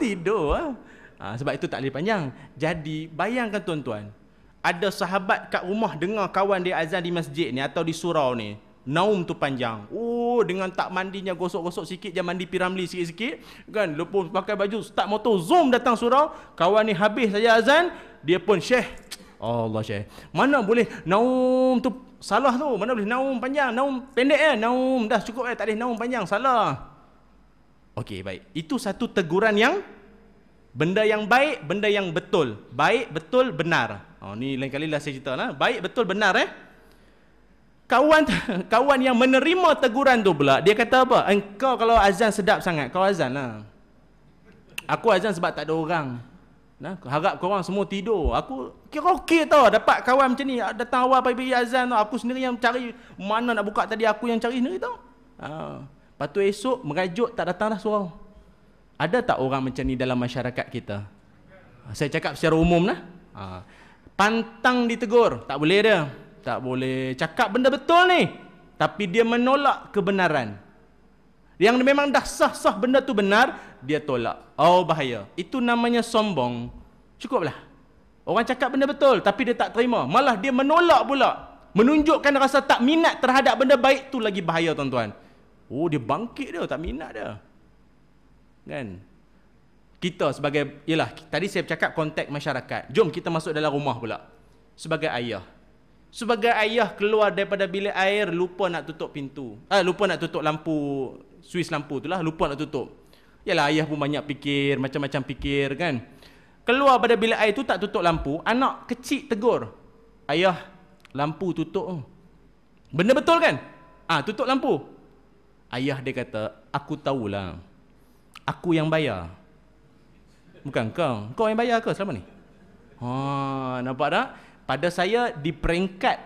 Sebab itu tak boleh panjang. Jadi, bayangkan tuan-tuan. Ada sahabat kat rumah dengar kawan dia azan di masjid ni atau di surau ni. Naum tu panjang. Dengan tak mandinya gosok-gosok sikit, je mandi piramli sikit-sikit. Kan, lepas pakai baju, start motor, zoom datang surau. Kawan ni habis saja azan, dia pun Syekh. Allah Syekh. Mana boleh naum tu salah tu. Mana boleh naum panjang, naum pendek naum dah cukup tak boleh naum panjang, salah. Okey, baik. Itu satu teguran yang benda yang baik, benda yang betul. Baik, betul, benar. Ni lain kali lah saya cerita lah. Baik, betul, benar Kawan yang menerima teguran tu pula, dia kata apa? Engkau kalau azan sedap sangat, kau azan lah. Aku azan sebab tak ada orang. Harap korang semua tidur. Aku kira okey tau dapat kawan macam ni. Datang awal pagi-pagi azan tau. Aku sendiri yang cari mana nak buka tadi, aku yang cari sendiri tau. Lepas tu esok merajuk tak datang dah surau. Ada tak orang macam ni dalam masyarakat kita? Saya cakap secara umum lah. Pantang ditegur, tak boleh dia. Tak boleh cakap benda betul ni, tapi dia menolak kebenaran. Yang memang dah sah-sah benda tu benar, dia tolak. Bahaya. Itu namanya sombong. Cukuplah. Orang cakap benda betul, tapi dia tak terima. Malah dia menolak pula. Menunjukkan rasa tak minat terhadap benda baik tu lagi bahaya tuan-tuan. Dia bangkit dia, tak minat dia. Kan? Kita sebagai, tadi saya cakap konteks masyarakat. Jom kita masuk dalam rumah pula. Sebagai ayah. Sebagai ayah keluar daripada bilik air, lupa nak tutup pintu. Lupa nak tutup lampu, suis lampu tu lah, lupa nak tutup. Yalah, ayah pun banyak fikir, macam-macam fikir kan. Keluar pada bilik air tu tak tutup lampu, anak kecil tegur. Ayah, lampu tutup. Benda betul kan? Tutup lampu. Ayah dia kata, aku tahulah. Aku yang bayar. Bukan kau. Kau yang bayar ke selama ni? Nampak tak? Pada saya di peringkat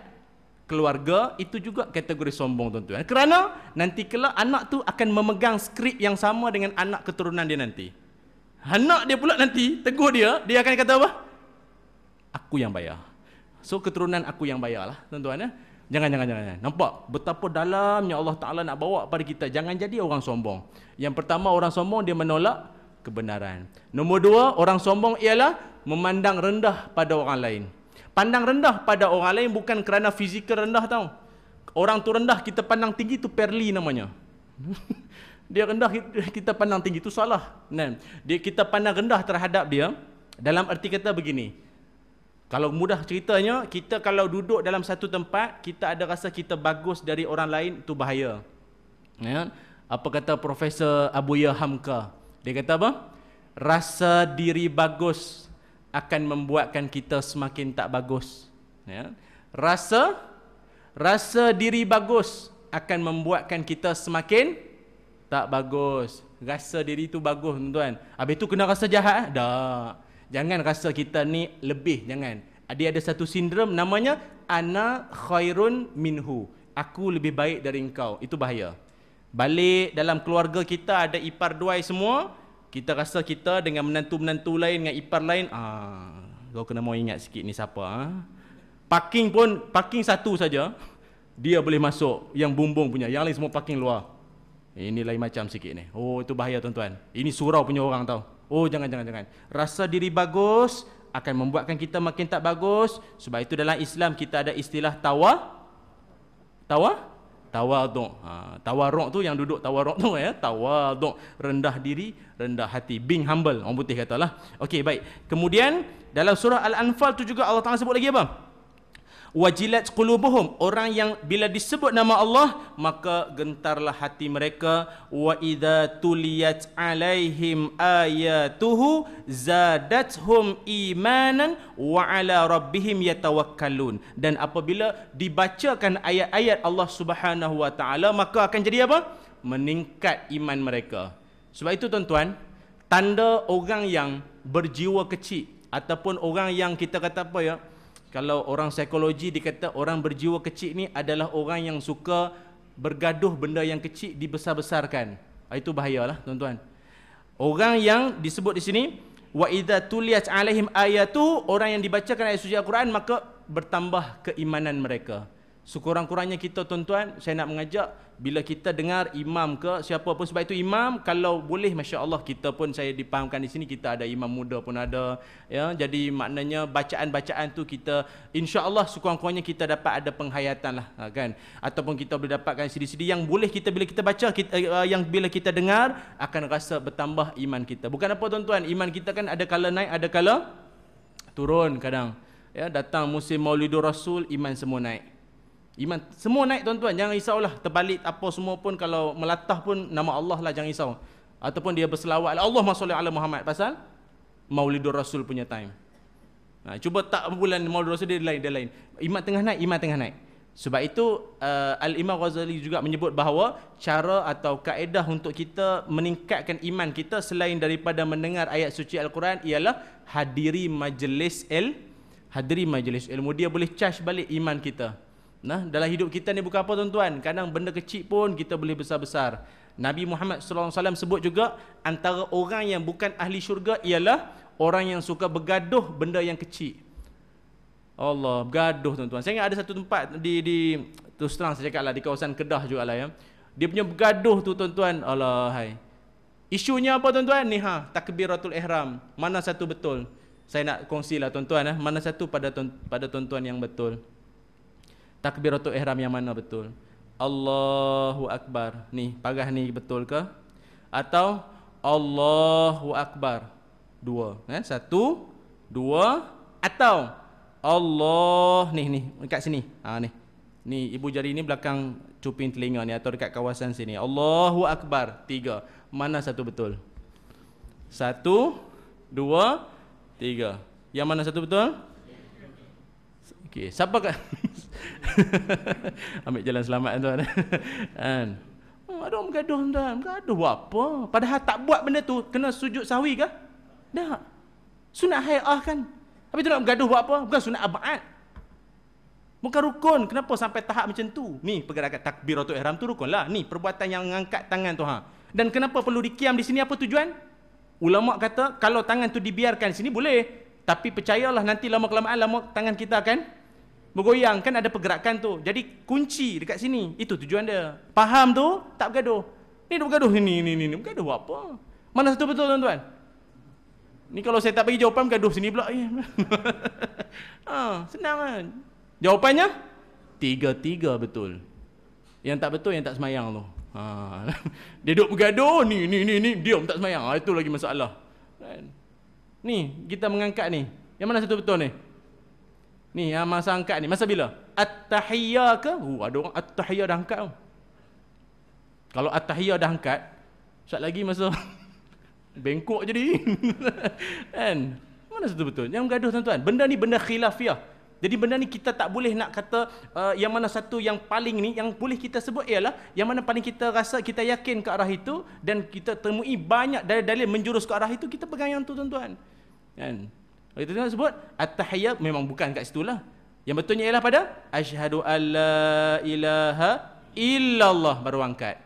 keluarga itu juga kategori sombong tuan-tuan. Kerana nanti kelak anak tu akan memegang skrip yang sama dengan anak keturunan dia nanti. Anak dia pula nanti tegur dia akan kata apa? Aku yang bayar. So keturunan aku yang bayar lah tuan-tuan. Jangan. Nampak betapa dalamnya Allah Ta'ala nak bawa pada kita. Jangan jadi orang sombong. Yang pertama, orang sombong dia menolak kebenaran. Nombor dua, orang sombong ialah memandang rendah pada orang lain. Pandang rendah pada orang lain bukan kerana fizikal rendah tau. Orang tu rendah, kita pandang tinggi, tu perli namanya. Dia rendah, kita pandang tinggi, tu salah. Kita pandang rendah terhadap dia, dalam arti kata begini. Kalau mudah ceritanya, kita kalau duduk dalam satu tempat, kita ada rasa kita bagus dari orang lain, itu bahaya. Apa kata Profesor Abuya Hamka? Dia kata apa? Rasa diri bagus akan membuatkan kita semakin tak bagus. Rasa diri bagus akan membuatkan kita semakin tak bagus. Rasa diri tu bagus tuan-tuan. Habis tu kena rasa jahat? Tak. Jangan rasa kita ni lebih, jangan. Dia ada satu sindrom namanya ana khairun minhu. Aku lebih baik dari engkau. Itu bahaya. Balik dalam keluarga kita ada ipar duai semua, kita rasa kita dengan menantu-menantu lain, dengan ipar lain, kau kena mau ingat sikit ni siapa. Parking pun, parking satu saja, dia boleh masuk, yang bumbung punya, yang lain semua parking luar. Ini lain macam sikit ni. Oh, itu bahaya tuan-tuan. Ini surau punya orang tau. Oh, jangan. Rasa diri bagus akan membuatkan kita makin tak bagus. Sebab itu dalam Islam kita ada istilah tawaduk. Tawaruk tu yang duduk tawaruk tu ya, tawaduk, rendah diri, rendah hati, being humble, orang putih katalah. Okey, baik. Kemudian dalam surah Al-Anfal tu juga Allah Taala sebut lagi apa? Wajilat qulubuhum, orang yang bila disebut nama Allah maka gentarlah hati mereka. Wa idza tuliyat alaihim ayatuhu zadathum imanan wa ala rabbihim yatawakkalun. Dan apabila dibacakan ayat-ayat Allah Subhanahu wa taala maka akan jadi apa? Meningkat iman mereka. Sebab itu tuan-tuan, tanda orang yang berjiwa kecil ataupun orang yang kita kata apa ya, kalau orang psikologi dikata orang berjiwa kecil ni adalah orang yang suka bergaduh benda yang kecil dibesar-besarkan. Itu bahayalah tuan-tuan. Orang yang disebut di sini wa idza tuliyat alaihim ayatu, orang yang dibacakan ayat suci Al-Quran maka bertambah keimanan mereka. Sekurang-kurangnya kita tuan-tuan, saya nak mengajak bila kita dengar imam ke siapa pun, sebab itu imam kalau boleh masya-Allah, kita pun saya dipahamkan di sini kita ada imam muda pun ada ya, jadi maknanya bacaan-bacaan tu kita insya-Allah sekurang-kurangnya kita dapat ada penghayatan lah kan, ataupun kita boleh dapatkan CD-CD yang boleh kita bila kita baca kita, yang bila kita dengar akan rasa bertambah iman kita. Bukan apa tuan-tuan, iman kita kan ada kala naik ada kala turun kadang ya. Datang musim Maulidur Rasul iman semua naik. Iman semua naik tuan-tuan, jangan risaulah. Terbalik apa semua pun, kalau melatah pun nama Allah lah, jangan risau. Ataupun dia berselawat Allahumma sholli ala Muhammad pasal Maulidur Rasul punya time. Cuba tak bulan Maulidur Rasul dia lain. Iman tengah naik. Sebab itu Al-Imam Ghazali juga menyebut bahawa cara atau kaedah untuk kita meningkatkan iman kita selain daripada mendengar ayat suci Al-Quran ialah hadiri majlis ilmu. Dia boleh charge balik iman kita. Nah, dalam hidup kita ni bukan apa tuan-tuan, kadang benda kecil pun kita boleh besar-besar. Nabi Muhammad SAW sebut juga antara orang yang bukan ahli syurga ialah orang yang suka bergaduh benda yang kecil. Allah, bergaduh tuan-tuan. Saya ingat ada satu tempat di terus terang saya cakap lah, di kawasan Kedah juga lah ya. Dia punya bergaduh tu tuan-tuan, Allah hai. Isunya apa tuan-tuan? Ni takbiratul ihram. Mana satu betul? Saya nak kongsilah tuan-tuan mana satu pada tuan-tuan yang betul. Takbiratul ihram yang mana betul? Allahu Akbar. Ni, parah ni betul ke? Atau Allahu Akbar. Dua. Satu, dua. Atau Allah. Ni, dekat sini. Ni. Ni, ibu jari ni belakang cuping telinga ni. Atau dekat kawasan sini. Allahu Akbar. Tiga. Mana satu betul? Satu, dua, tiga. Yang mana satu betul? Okey, siapa kat ambil jalan selamat tuan. Kan? Ada orang bergaduh tuan. Bergaduh buat apa? Padahal tak buat benda tu kena sujud sahwi ke? Tak. Sunat hayah kan. Habis tu nak bergaduh buat apa? Bukan sunat abad. Bukan rukun. Kenapa sampai tahap macam tu? Ni pergerakan takbiratul ihram tu rukun lah. Ni perbuatan yang mengangkat tangan tu Dan kenapa perlu dikiam di sini, apa tujuan? Ulama kata kalau tangan tu dibiarkan di sini boleh. Tapi percayalah nanti lama-kelamaan tangan kita akan bergoyang, kan ada pergerakan tu. Jadi kunci dekat sini. Itu tujuan dia. Faham tu, tak bergaduh. Ni dia bergaduh ni. Bergaduh apa? Mana satu betul tuan-tuan? Ni kalau saya tak bagi jawapan bergaduh sini pula. Senang kan. Jawapannya tiga betul. Yang tak betul yang tak semayang tu. Dia duduk bergaduh ni diam tak semayang. Itu lagi masalah. Ni kita mengangkat ni. Yang mana satu betul ni? Ni masa angkat ni, masa bila? At-tahiyyah ke? Ada orang at-tahiyyah dah angkat. Kalau at-tahiyyah dah angkat, sekejap lagi masa bengkok jadi. Kan? Mana satu betul? Yang bergaduh tuan-tuan. Benda ni benda khilafiyah. Jadi benda ni kita tak boleh nak kata yang mana satu yang paling ni, yang boleh kita sebut ialah yang mana paling kita rasa kita yakin ke arah itu dan kita temui banyak dalil-dalil menjurus ke arah itu, kita pegang yang tu tuan-tuan. Kan? Itu dia sebut at-tahiyyat, memang bukan kat situlah. Yang betulnya ialah pada asyhadu alla ilaha illallah baru angkat.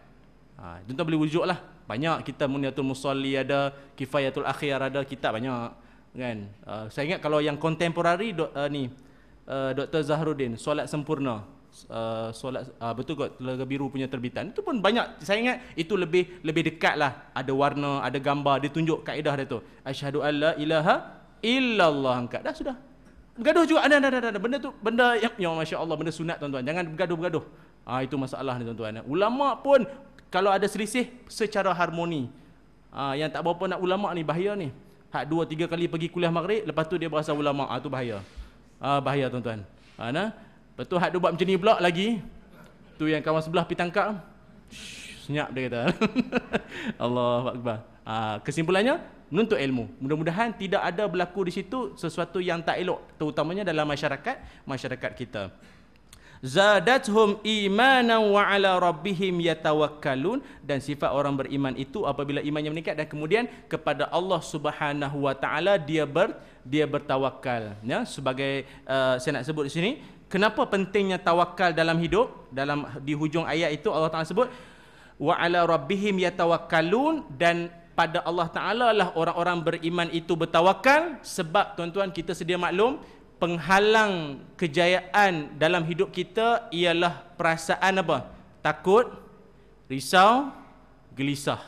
Tuan-tuan boleh wujud lah. Banyak kita Muniatul Musalli ada, Kifayatul Akhir ada, kitab banyak kan. Saya ingat kalau yang kontemporari Dr. Zahruddin, Solat Sempurna, betul kot, Telaga Biru punya terbitan. Itu pun banyak. Saya ingat itu lebih dekat lah. Ada warna, ada gambar, dia tunjuk kaedah dia tu. Asyhadu alla ilaha illallah, angkat. Dah sudah. Bergaduh juga. Ada. Benda tu benda yang masya-Allah, benda sunat tuan-tuan. Jangan bergaduh-bergaduh. Itu masalah ni tuan-tuan. Ulama pun kalau ada selisih secara harmoni. Yang tak berapa nak ulama ni bahaya ni. Hak 2-3 kali pergi kuliah maghrib, lepas tu dia berasa ulama. Tu bahaya. Bahaya tuan-tuan. Lepas tu hak dia buat macam ni pula lagi. Tu yang kawan sebelah pergi tangkap. Senyap dia kata. Allahu akbar. Kesimpulannya, menuntut ilmu. Mudah-mudahan tidak ada berlaku di situ sesuatu yang tak elok, terutamanya dalam masyarakat kita. Zadathum imanan wa ala rabbihim yatawakkalun, dan sifat orang beriman itu apabila imannya meningkat dan kemudian kepada Allah Subhanahu wa taala dia bertawakal, ya. Sebagai saya nak sebut di sini, kenapa pentingnya tawakal dalam hidup. Di hujung ayat itu Allah Taala sebut wa ala rabbihim yatawakkalun, dan pada Allah Taala lah orang-orang beriman itu bertawakal. Sebab tuan-tuan, kita sedia maklum, penghalang kejayaan dalam hidup kita ialah perasaan apa? Takut, risau, gelisah.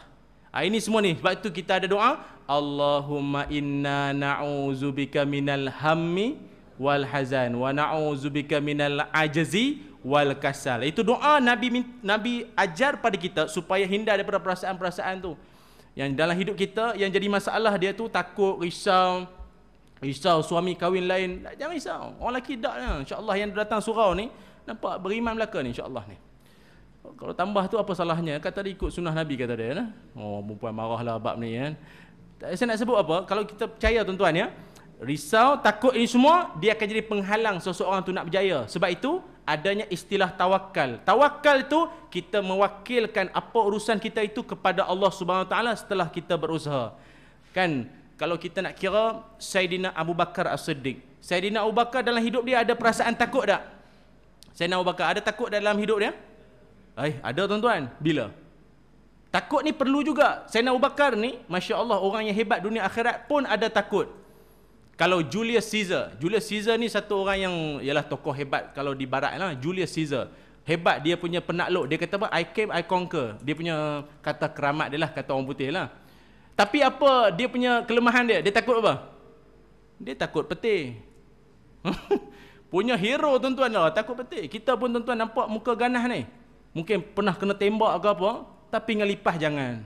Ini semua ni. Sebab itu kita ada doa, Allahumma inna na'udzubika minal hammi wal hazan wa na'udzubika minal ajzi wal kasal. Itu doa Nabi ajar pada kita supaya hindar daripada perasaan-perasaan tu. Yang dalam hidup kita yang jadi masalah dia tu takut, risau suami kahwin lain. Jangan risau. Orang lelaki dak lah. InsyaAllah yang datang surau ni nampak beriman belaka ni, insyaAllah ni. Kalau tambah tu apa salahnya? Kata dia ikut sunnah Nabi, kata dia. Perempuan marahlah bab ni kan. Saya nak sebut apa? Kalau kita percaya tuan-tuan ya, risau, takut ini semua dia akan jadi penghalang seseorang tu nak berjaya. Sebab itu adanya istilah tawakal. Tawakal itu kita mewakilkan apa urusan kita itu kepada Allah Subhanahu Wa Taala setelah kita berusaha. Kan kalau kita nak kira Saidina Abu Bakar As-Siddiq. Saidina Abu Bakar dalam hidup dia ada perasaan takut tak? Saidina Abu Bakar ada takut dalam hidup dia? Ada tuan-tuan. Bila? Takut ni perlu juga. Saidina Abu Bakar ni, masya-Allah, orang yang hebat dunia akhirat pun ada takut. Kalau Julius Caesar ni satu orang yang ialah tokoh hebat kalau di barat lah. Julius Caesar hebat, dia punya penakluk. Dia kata apa? I came, I conquer. Dia punya kata keramat dia lah, kata orang putih lah. Tapi apa dia punya kelemahan dia? Dia takut apa? Dia takut peti. Punya hero tuan-tuan lah, takut peti. Kita pun tuan-tuan nampak muka ganah ni, mungkin pernah kena tembak ke apa, tapi ngelipah jangan.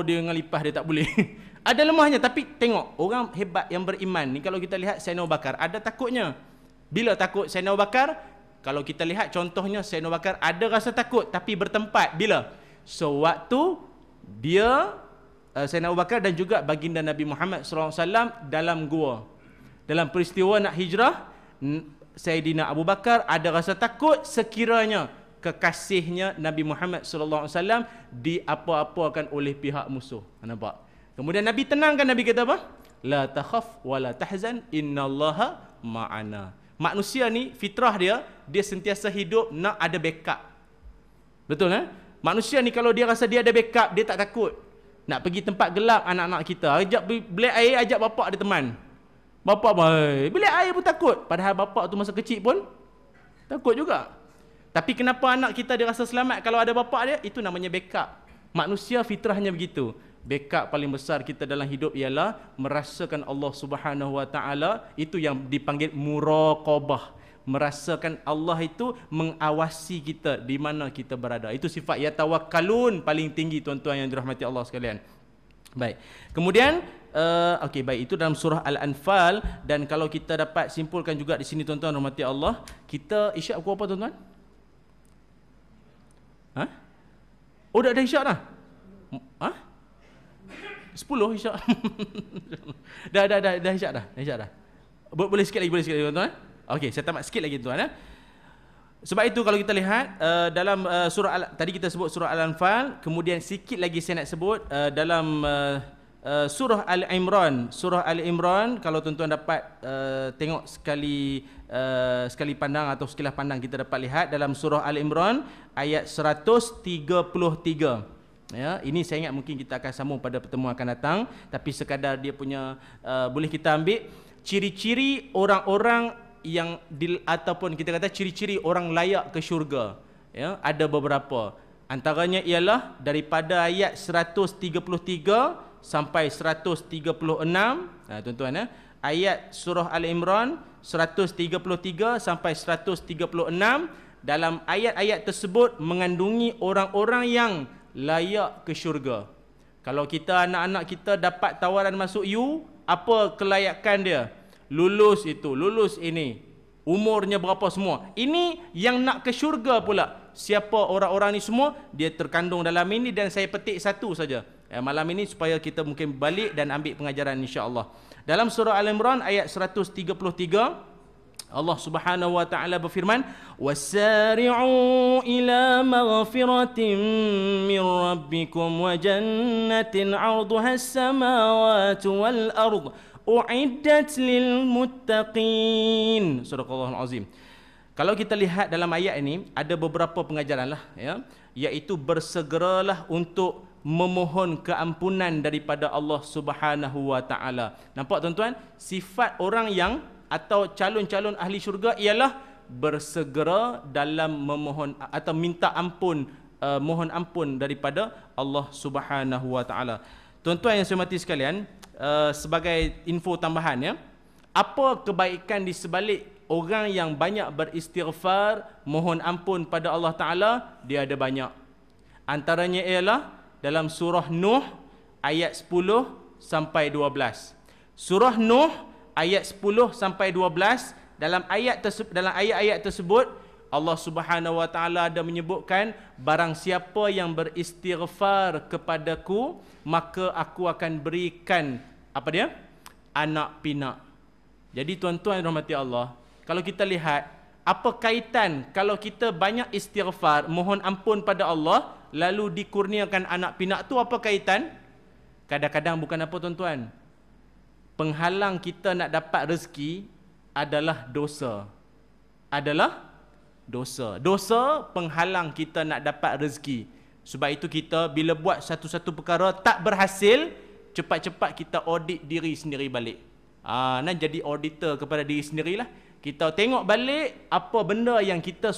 Dia ngelipah dia tak boleh. Ada lemahnya, tapi tengok orang hebat yang beriman ni, kalau kita lihat Sayyidina Abu Bakar ada takutnya. Bila takut Sayyidina Abu Bakar? Kalau kita lihat contohnya Sayyidina Abu Bakar ada rasa takut tapi bertempat. Bila? Sewaktu dia Sayyidina Abu Bakar dan juga baginda Nabi Muhammad SAW dalam gua. Dalam peristiwa nak hijrah, Sayyidina Abu Bakar ada rasa takut sekiranya kekasihnya Nabi Muhammad SAW diapa-apakan oleh pihak musuh. Nampak? Kemudian Nabi tenangkan, Nabi kata apa? La takhaf wa la tahzan innallaha ma'ana. Manusia ni fitrah dia sentiasa hidup nak ada backup. Betul kan? Manusia ni kalau dia rasa dia ada backup, dia tak takut. Nak pergi tempat gelap anak-anak kita, ajak beli air, ajak bapak dia teman. Bapak beli air pun takut. Padahal bapak tu masa kecil pun takut juga. Tapi kenapa anak kita dia rasa selamat kalau ada bapak dia? Itu namanya backup. Manusia fitrahnya begitu. Backup paling besar kita dalam hidup ialah merasakan Allah Subhanahu Wa Taala. Itu yang dipanggil muraqabah. Merasakan Allah itu mengawasi kita di mana kita berada. Itu sifat yatawakkalun paling tinggi tuan-tuan yang dirahmati Allah sekalian. Baik. Kemudian baik, itu dalam surah Al-Anfal. Dan kalau kita dapat simpulkan juga di sini tuan-tuan rahmati Allah, kita isyak pukul apa tuan-tuan? Dah ada isyak dah? 10 isyak. dah isyak dah. Boleh sikit lagi tuan-tuan. Okey, saya tamat sikit lagi tuan-tuan. Sebab itu kalau kita lihat dalam surah tadi kita sebut surah Al-Anfal, kemudian sikit lagi saya nak sebut dalam surah Al-Imran. Surah Al-Imran, kalau tuan-tuan dapat tengok sekali pandang atau sekilas pandang, kita dapat lihat dalam surah Al-Imran ayat 133. Ya, ini saya ingat mungkin kita akan sambung pada pertemuan akan datang, tapi sekadar dia punya boleh kita ambil ciri-ciri orang-orang yang ataupun kita kata ciri-ciri orang layak ke syurga. Ya, ada beberapa. Antaranya ialah daripada ayat 133 sampai 136. Tuan-tuan, ayat surah Al-Imran 133 sampai 136, dalam ayat-ayat tersebut mengandungi orang-orang yang layak ke syurga. Kalau kita anak-anak kita dapat tawaran masuk U, apa kelayakan dia? Lulus itu, lulus ini, umurnya berapa semua. Ini yang nak ke syurga pula. Siapa orang-orang ni semua? Dia terkandung dalam ini, dan saya petik satu saja malam ini supaya kita mungkin balik dan ambil pengajaran insya-Allah. Dalam surah Al-Imran ayat 133, Allah Subhanahu wa taala berfirman, "Wasari'u ila maghfiratin min rabbikum wa jannatin 'arduha as-samawati wal ard u'iddat lil muttaqin." Surahul Azim. Kalau kita lihat dalam ayat ini ada beberapa pengajaran lah, ya, iaitu bersegeralah untuk memohon keampunan daripada Allah Subhanahu wa taala. Nampak tuan-tuan, sifat orang yang atau calon-calon ahli syurga ialah bersegera dalam memohon atau minta ampun, mohon ampun daripada Allah Subhanahu wa taala. Tuan-tuan yang saya hormati sekalian, sebagai info tambahan, ya, apa kebaikan di sebalik orang yang banyak beristighfar, mohon ampun pada Allah taala? Dia ada banyak. Antaranya ialah dalam surah Nuh ayat 10 sampai 12. Surah Nuh ayat 10 sampai 12, dalam ayat-ayat tersebut Allah Subhanahu wa taala ada menyebutkan, barang siapa yang beristighfar kepadaku, maka aku akan berikan apa dia? Anak pinak. Jadi tuan-tuan yang dirahmati Allah, kalau kita lihat apa kaitan kalau kita banyak istighfar, mohon ampun pada Allah, lalu dikurniakan anak pinak tu, apa kaitan? Kadang-kadang bukan apa tuan-tuan, penghalang kita nak dapat rezeki adalah dosa. Dosa penghalang kita nak dapat rezeki. Sebab itu kita bila buat satu-satu perkara tak berhasil, cepat-cepat kita audit diri sendiri balik. Nak jadi auditor kepada diri sendirilah. Kita tengok balik apa benda yang kita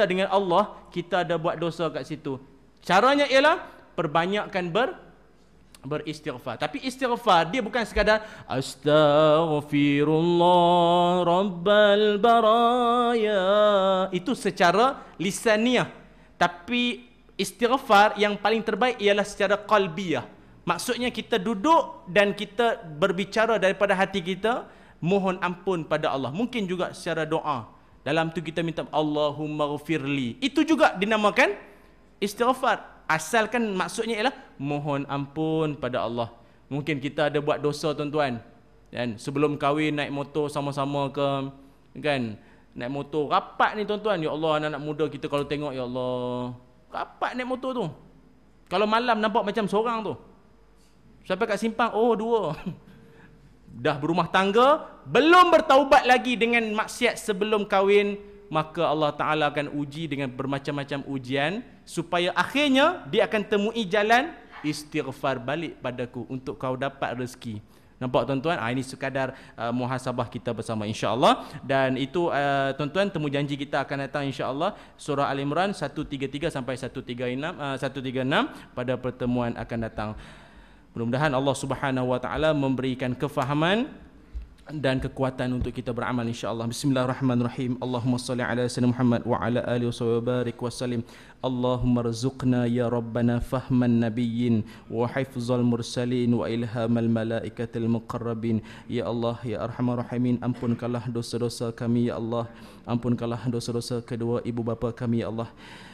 dengan Allah, kita ada buat dosa kat situ. Caranya ialah perbanyakkan beristighfar. Tapi istighfar dia bukan sekadar astaghfirullah rabbal baraya, itu secara lisaniah. Tapi istighfar yang paling terbaik ialah secara qalbiyah. Maksudnya kita duduk dan kita berbicara daripada hati kita, mohon ampun pada Allah. Mungkin juga secara doa. Dalam tu kita minta Allahumma ghafirli. Itu juga dinamakan istighfar. Asalkan maksudnya ialah mohon ampun pada Allah. Mungkin kita ada buat dosa tuan-tuan, dan sebelum kahwin naik motor sama-sama ke, kan, naik motor rapat ni tuan-tuan. Ya Allah, anak-anak muda kita kalau tengok, ya Allah, rapat naik motor tu. Kalau malam nampak macam seorang tu. Sampai kat simpang, oh dua. Dah berumah tangga, belum bertaubat lagi dengan maksiat sebelum kahwin, maka Allah Ta'ala akan uji dengan bermacam-macam ujian, supaya akhirnya dia akan temui jalan, istighfar balik padaku untuk kau dapat rezeki. Nampak tuan-tuan? Ini sekadar muhasabah kita bersama insya-Allah. Dan itu tuan-tuan, temu janji kita akan datang insya-Allah, surah Al-Imran 133 sampai 136 pada pertemuan akan datang. Mudah-mudahan Allah Subhanahu wa taala memberikan kefahaman dan kekuatan untuk kita beramal insya-Allah. Bismillahirrahmanirrahim. Allahumma salli ala sayyidina Muhammad wa ala alihi wa barik wa sallim. Allahumma rzuqna ya rabbana fahman nabiyyin wa hifzal mursalin wa ilhamal malaikatil muqarrabin. Ya Allah, ya arhamar rahimin, ampunkanlah dosa-dosa kami ya Allah. Ampunkanlah dosa-dosa kedua ibu bapa kami ya Allah.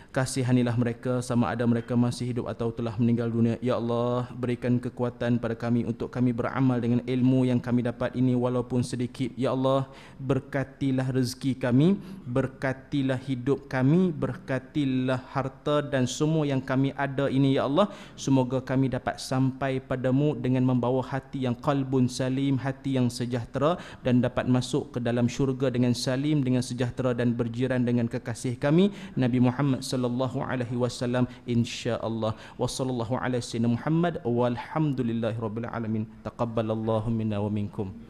kasihanilah mereka sama ada mereka masih hidup atau telah meninggal dunia. Ya Allah, berikan kekuatan pada kami untuk kami beramal dengan ilmu yang kami dapat ini walaupun sedikit. Ya Allah, berkatilah rezeki kami, berkatilah hidup kami, berkatilah harta dan semua yang kami ada ini. Ya Allah, semoga kami dapat sampai padamu dengan membawa hati yang qalbun salim, hati yang sejahtera, dan dapat masuk ke dalam syurga dengan salim, dengan sejahtera dan berjiran dengan kekasih kami Nabi Muhammad sallallahu alaihi wasallam insya-Allah. Wa sallallahu ala sayyidina Muhammad walhamdulillahirabbil alamin. Taqabbalallahu minna wa minkum.